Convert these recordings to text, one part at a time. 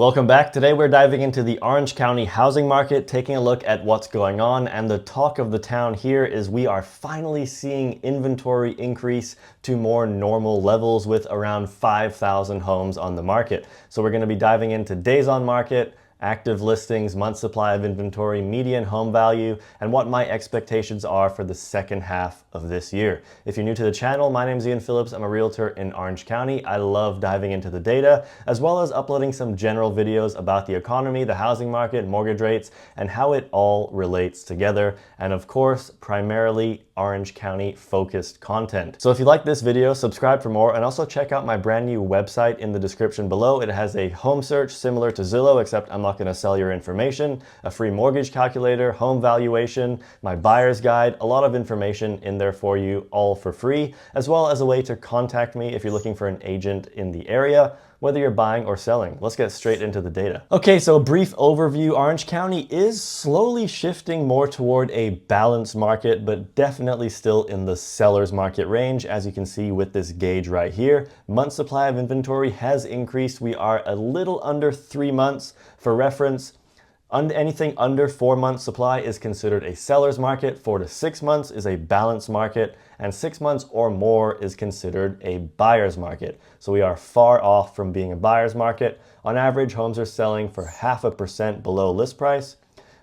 Welcome back. Today we're diving into the Orange County housing market, taking a look at what's going on, and the talk of the town here is we are finally seeing inventory increase to more normal levels with around 5,000 homes on the market. So we're going to be diving into days on market, active listings, month supply of inventory, median home value, and what my expectations are for the second half of this year. If you're new to the channel, my name is Ian Phillips. I'm a realtor in Orange County. I love diving into the data, as well as uploading some general videos about the economy, the housing market, mortgage rates, and how it all relates together. And of course, primarily Orange County focused content. So if you like this video, subscribe for more, and also check out my brand new website in the description below. It has a home search similar to Zillow, except I'm not going to sell your information, a free mortgage calculator, home valuation, my buyer's guide, a lot of information in there for you, all for free, as well as a way to contact me if you're looking for an agent in the area, whether you're buying or selling. Let's get straight into the data. Okay, so a brief overview. Orange County is slowly shifting more toward a balanced market, but definitely still in the seller's market range, as you can see with this gauge right here. Month supply of inventory has increased. We are a little under 3 months. For reference, anything under 4 months supply is considered a seller's market, 4 to 6 months is a balanced market, and 6 months or more is considered a buyer's market. So we are far off from being a buyer's market. On average, homes are selling for 0.5% below list price.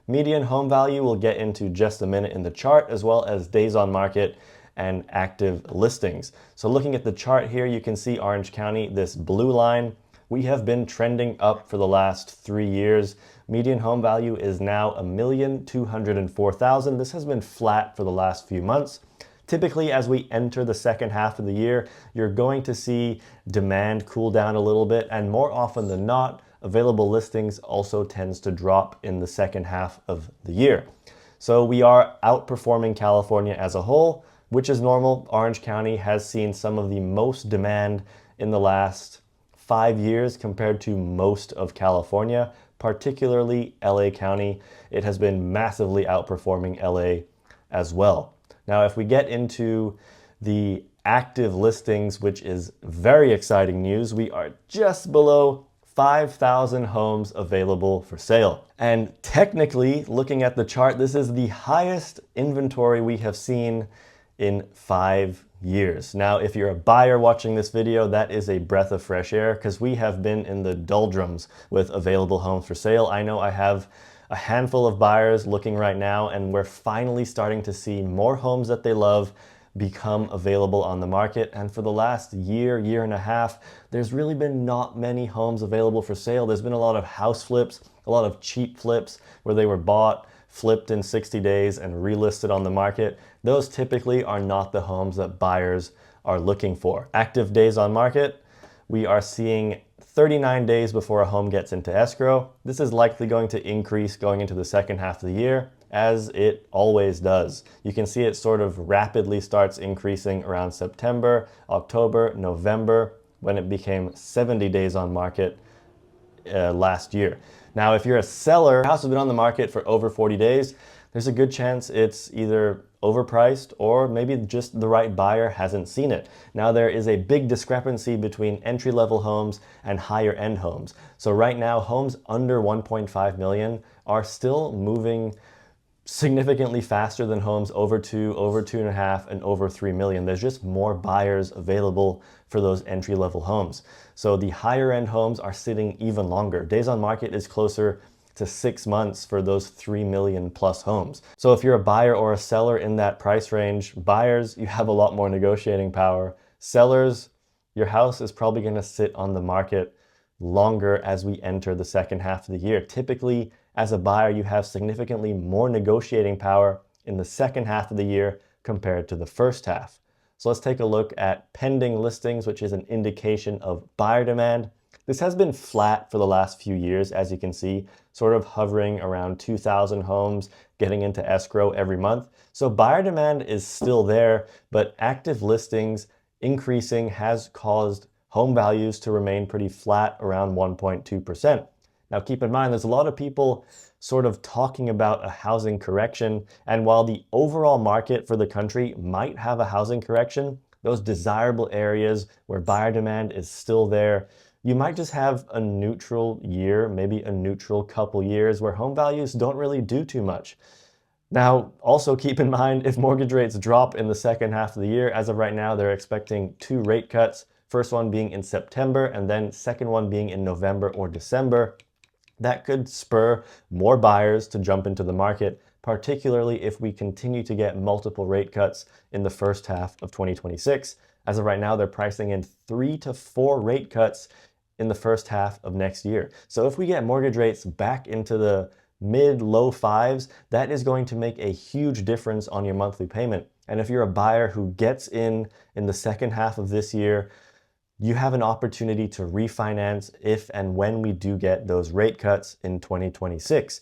Median home value we'll get into just a minute in the chart, as well as days on market and active listings. So looking at the chart here, you can see Orange County, this blue line. We have been trending up for the last 3 years. Median home value is now $1,204,000. This has been flat for the last few months. Typically, as we enter the second half of the year, you're going to see demand cool down a little bit, and more often than not, available listings also tends to drop in the second half of the year. So we are outperforming California as a whole, which is normal. Orange County has seen some of the most demand in the last 5 years compared to most of California, particularly LA County. It has been massively outperforming LA as well. Now, if we get into the active listings, which is very exciting news, we are just below 5,000 homes available for sale. And technically, looking at the chart, this is the highest inventory we have seen in 5 years. Now, if you're a buyer watching this video, that is a breath of fresh air, because we have been in the doldrums with available homes for sale. I know I have a handful of buyers looking right now, and we're finally starting to see more homes that they love become available on the market. And for the last year, year and a half, there's really been not many homes available for sale. There's been a lot of house flips, a lot of cheap flips where they were bought, flipped in 60 days and relisted on the market. Those typically are not the homes that buyers are looking for. Active days on market, we are seeing 39 days before a home gets into escrow. This is likely going to increase going into the second half of the year, as it always does. You can see it sort of rapidly starts increasing around September, October, November, when it became 70 days on market last year. Now, if you're a seller, your house has been on the market for over 40 days, there's a good chance it's either overpriced or maybe just the right buyer hasn't seen it. Now, there is a big discrepancy between entry-level homes and higher-end homes. So right now, homes under 1.5 million are still moving significantly faster than homes over 2, over 2.5, and over 3 million. There's just more buyers available for those entry-level homes. So the higher-end homes are sitting even longer. Days on market is closer to 6 months for those 3 million plus homes. So if you're a buyer or a seller in that price range, buyers, you have a lot more negotiating power. Sellers, your house is probably going to sit on the market longer as we enter the second half of the year. Typically, as a buyer, you have significantly more negotiating power in the second half of the year compared to the first half. So let's take a look at pending listings, which is an indication of buyer demand. This has been flat for the last few years, as you can see, sort of hovering around 2,000 homes getting into escrow every month. So buyer demand is still there, but active listings increasing has caused home values to remain pretty flat around 1.2%. Now keep in mind, there's a lot of people sort of talking about a housing correction, and while the overall market for the country might have a housing correction, those desirable areas where buyer demand is still there, you might just have a neutral year, maybe a neutral couple years where home values don't really do too much. Now, also keep in mind, if mortgage rates drop in the second half of the year, as of right now, they're expecting 2 rate cuts, first one being in September and then second one being in November or December. That could spur more buyers to jump into the market, particularly if we continue to get multiple rate cuts in the first half of 2026. As of right now, they're pricing in 3 to 4 rate cuts in the first half of next year. So if we get mortgage rates back into the mid-low fives, that is going to make a huge difference on your monthly payment. And if you're a buyer who gets in the second half of this year, you have an opportunity to refinance if and when we do get those rate cuts in 2026.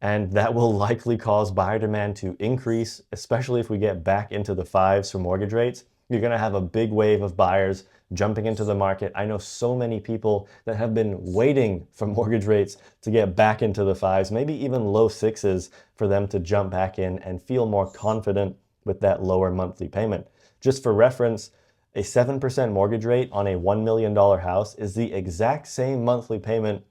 And that will likely cause buyer demand to increase, especially if we get back into the fives for mortgage rates. You're gonna have a big wave of buyers jumping into the market. I know so many people that have been waiting for mortgage rates to get back into the fives, maybe even low sixes, for them to jump back in and feel more confident with that lower monthly payment. Just for reference, a 7% mortgage rate on a $1 million house is the exact same monthly payment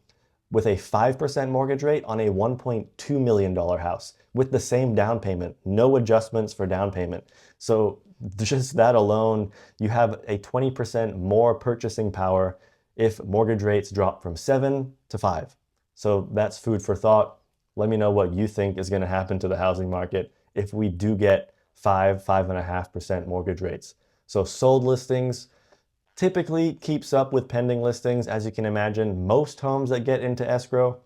with a 5% mortgage rate on a $1.2 million house with the same down payment, no adjustments for down payment. So just that alone, you have a 20% more purchasing power if mortgage rates drop from 7 to 5. So that's food for thought. Let me know what you think is going to happen to the housing market if we do get 5.5% mortgage rates. So sold listings typically keeps up with pending listings. As you can imagine, most homes that get into escrow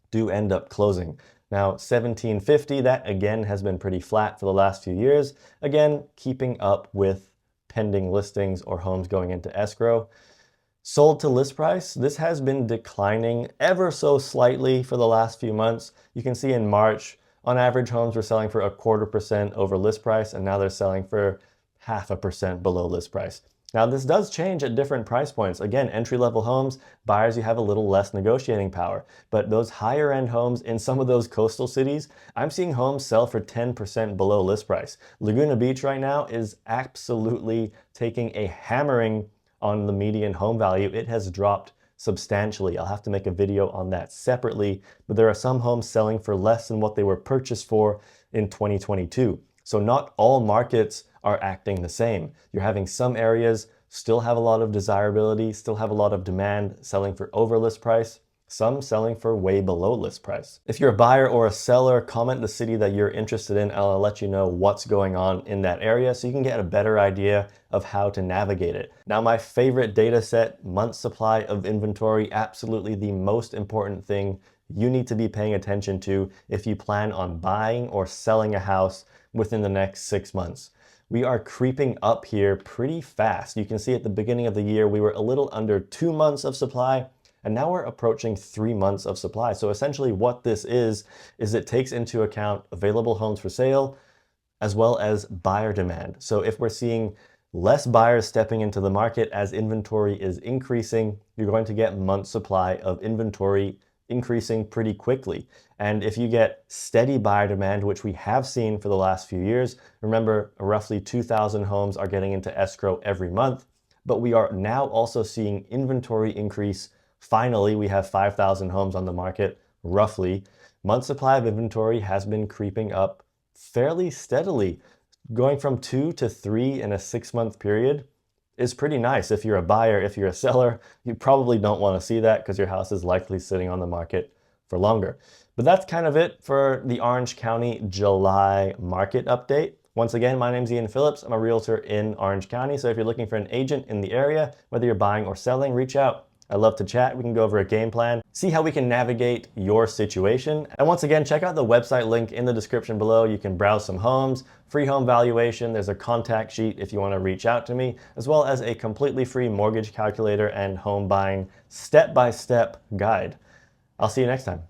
do end up closing. Now, 1750, that again has been pretty flat for the last few years. Again, keeping up with pending listings or homes going into escrow. Sold to list price, this has been declining ever so slightly for the last few months. You can see in March, on average, homes were selling for 0.25% over list price, and now they're selling for 0.5% below list price. Now, this does change at different price points. Again, entry-level homes, buyers, you have a little less negotiating power. But those higher-end homes in some of those coastal cities, I'm seeing homes sell for 10% below list price. Laguna Beach right now is absolutely taking a hammering on the median home value. It has dropped substantially. I'll have to make a video on that separately, but there are some homes selling for less than what they were purchased for in 2022. So not all markets are acting the same. You're having some areas still have a lot of desirability, still have a lot of demand, selling for over list price, some selling for way below list price. If you're a buyer or a seller, comment the city that you're interested in, and I'll let you know what's going on in that area so you can get a better idea of how to navigate it. Now, my favorite data set, month supply of inventory, absolutely the most important thing you need to be paying attention to if you plan on buying or selling a house within the next 6 months. We are creeping up here pretty fast. You can see at the beginning of the year, we were a little under 2 months of supply, and now we're approaching 3 months of supply. So essentially what this is it takes into account available homes for sale as well as buyer demand. So if we're seeing less buyers stepping into the market as inventory is increasing, you're going to get month supply of inventory increasing pretty quickly. And if you get steady buyer demand, which we have seen for the last few years, remember roughly 2,000 homes are getting into escrow every month, but we are now also seeing inventory increase. Finally, we have 5,000 homes on the market, roughly. Month supply of inventory has been creeping up fairly steadily, going from 2 to 3 in a 6-month period is pretty nice. If you're a buyer, if you're a seller, you probably don't want to see that because your house is likely sitting on the market for longer. But that's kind of it for the Orange County July market update. Once again, my name's Ian Phillips. I'm a realtor in Orange County. So if you're looking for an agent in the area, whether you're buying or selling, reach out. I love to chat. We can go over a game plan, see how we can navigate your situation. And once again, check out the website link in the description below. You can browse some homes, free home valuation. There's a contact sheet if you want to reach out to me, as well as a completely free mortgage calculator and home buying step-by-step guide. I'll see you next time.